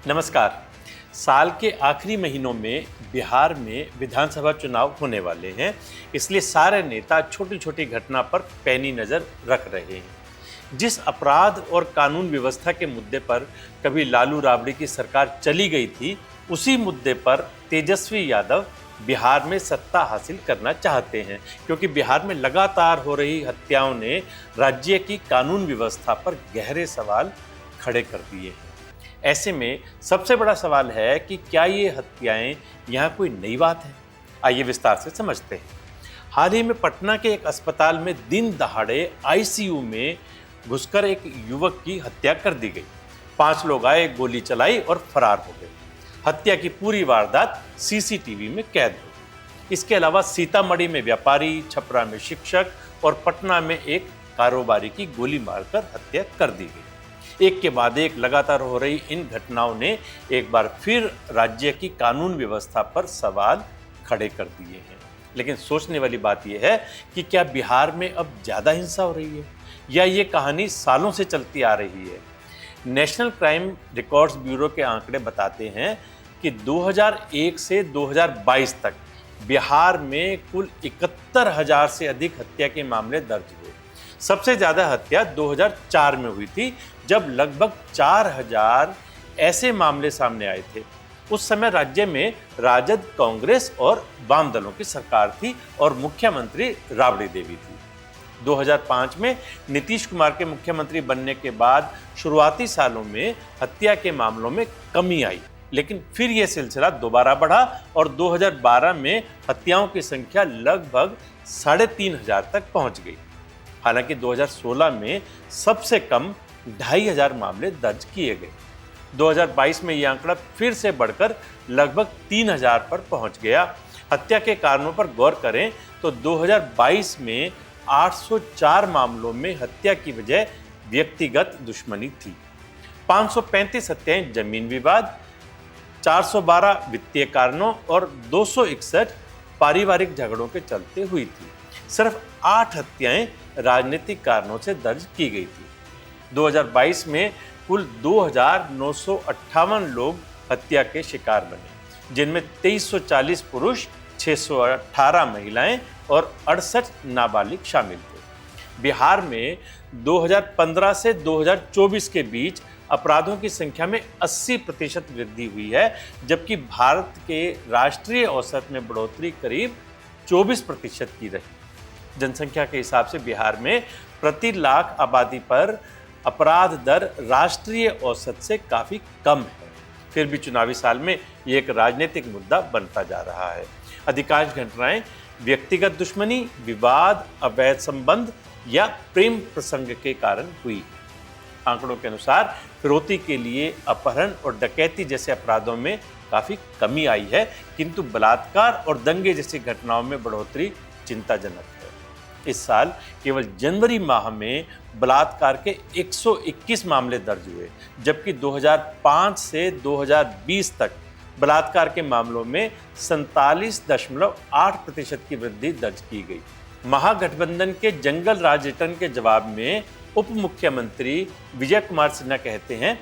नमस्कार। साल के आखिरी महीनों में बिहार में विधानसभा चुनाव होने वाले हैं, इसलिए सारे नेता छोटी छोटी घटना पर पैनी नज़र रख रहे हैं। जिस अपराध और कानून व्यवस्था के मुद्दे पर कभी लालू राबड़ी की सरकार चली गई थी, उसी मुद्दे पर तेजस्वी यादव बिहार में सत्ता हासिल करना चाहते हैं, क्योंकि बिहार में लगातार हो रही हत्याओं ने राज्य की कानून व्यवस्था पर गहरे सवाल खड़े कर दिए हैं। ऐसे में सबसे बड़ा सवाल है कि क्या ये हत्याएं यहाँ कोई नई बात है? आइए विस्तार से समझते हैं। हाल ही में पटना के एक अस्पताल में दिन दहाड़े आईसीयू में घुसकर एक युवक की हत्या कर दी गई। 5 लोग आए, गोली चलाई और फरार हो गए। हत्या की पूरी वारदात सीसीटीवी में कैद हो गई। इसके अलावा सीतामढ़ी में व्यापारी, छपरा में शिक्षक और पटना में एक कारोबारी की गोली मारकर हत्या कर दी गई। एक के बाद एक लगातार हो रही इन घटनाओं ने एक बार फिर राज्य की कानून व्यवस्था पर सवाल खड़े कर दिए हैं। लेकिन सोचने वाली बात यह है कि क्या बिहार में अब ज़्यादा हिंसा हो रही है या ये कहानी सालों से चलती आ रही है? नेशनल क्राइम रिकॉर्ड्स ब्यूरो के आंकड़े बताते हैं कि 2001 से 2022 तक बिहार में कुल 71,000 से अधिक हत्या के मामले दर्ज हुए। सबसे ज़्यादा हत्या 2004 में हुई थी, जब लगभग 4,000 ऐसे मामले सामने आए थे। उस समय राज्य में राजद, कांग्रेस और वाम दलों की सरकार थी और मुख्यमंत्री राबड़ी देवी थी। 2005 में नीतीश कुमार के मुख्यमंत्री बनने के बाद शुरुआती सालों में हत्या के मामलों में कमी आई, लेकिन फिर यह सिलसिला दोबारा बढ़ा और 2012 में हत्याओं की संख्या लगभग 3,500 तक पहुंच गई। हालांकि 2016 में सबसे कम 2,500 मामले दर्ज किए गए। 2022 में यह आंकड़ा फिर से बढ़कर लगभग 3,000 पर पहुंच गया। हत्या के कारणों पर गौर करें तो 2022 में 804 मामलों में हत्या की वजह व्यक्तिगत दुश्मनी थी। 535 हत्याएं जमीन विवाद, 412 वित्तीय कारणों और 261 पारिवारिक झगड़ों के चलते हुई थी। सिर्फ 8 हत्याएं राजनीतिक कारणों से दर्ज की गई थी। 2022 में कुल 2,958 लोग हत्या के शिकार बने, जिनमें 2,340 पुरुष, 618 महिलाएं और 68 नाबालिग शामिल थे। बिहार में 2015 से 2024 के बीच अपराधों की संख्या में 80% वृद्धि हुई है, जबकि भारत के राष्ट्रीय औसत में बढ़ोतरी करीब 24% की रही। जनसंख्या के हिसाब से बिहार में प्रति लाख आबादी पर अपराध दर राष्ट्रीय औसत से काफ़ी कम है। फिर भी चुनावी साल में ये एक राजनीतिक मुद्दा बनता जा रहा है। अधिकांश घटनाएं व्यक्तिगत दुश्मनी, विवाद, अवैध संबंध या प्रेम प्रसंग के कारण हुई। आंकड़ों के अनुसार फिरौती के लिए अपहरण और डकैती जैसे अपराधों में काफ़ी कमी आई है, किंतु बलात्कार और दंगे जैसी घटनाओं में बढ़ोतरी चिंताजनक है। इस साल केवल जनवरी माह में बलात्कार के 121 मामले दर्ज हुए, जबकि 2005 से 2020 तक बलात्कार के मामलों में 47.8% की वृद्धि दर्ज की गई। महागठबंधन के जंगल राज रिटर्न के जवाब में उप मुख्यमंत्री विजय कुमार सिन्हा कहते हैं,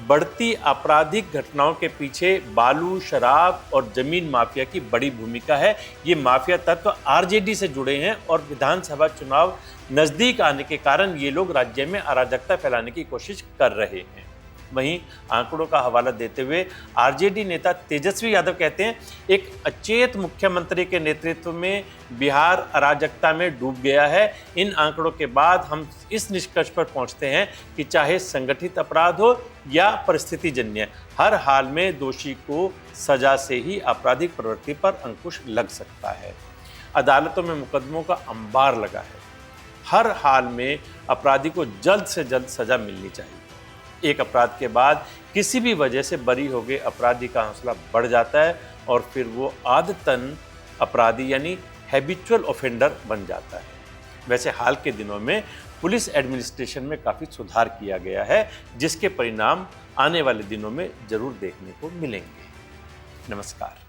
बढ़ती आपराधिक घटनाओं के पीछे बालू, शराब और जमीन माफिया की बड़ी भूमिका है। ये माफिया तत्व आरजेडी से जुड़े हैं और विधानसभा चुनाव नजदीक आने के कारण ये लोग राज्य में अराजकता फैलाने की कोशिश कर रहे हैं। वहीं आंकड़ों का हवाला देते हुए आरजेडी नेता तेजस्वी यादव कहते हैं, एक अचेत मुख्यमंत्री के नेतृत्व में बिहार अराजकता में डूब गया है। इन आंकड़ों के बाद हम इस निष्कर्ष पर पहुंचते हैं कि चाहे संगठित अपराध हो या परिस्थितिजन्य, हर हाल में दोषी को सजा से ही आपराधिक प्रवृत्ति पर अंकुश लग सकता है। अदालतों में मुकदमों का अंबार लगा है। हर हाल में अपराधी को जल्द से जल्द सजा मिलनी चाहिए। एक अपराध के बाद किसी भी वजह से बरी हो गए अपराधी का हौसला बढ़ जाता है और फिर वो आदतन अपराधी यानी हैबिचुअल ऑफेंडर बन जाता है। वैसे हाल के दिनों में पुलिस एडमिनिस्ट्रेशन में काफ़ी सुधार किया गया है, जिसके परिणाम आने वाले दिनों में जरूर देखने को मिलेंगे। नमस्कार।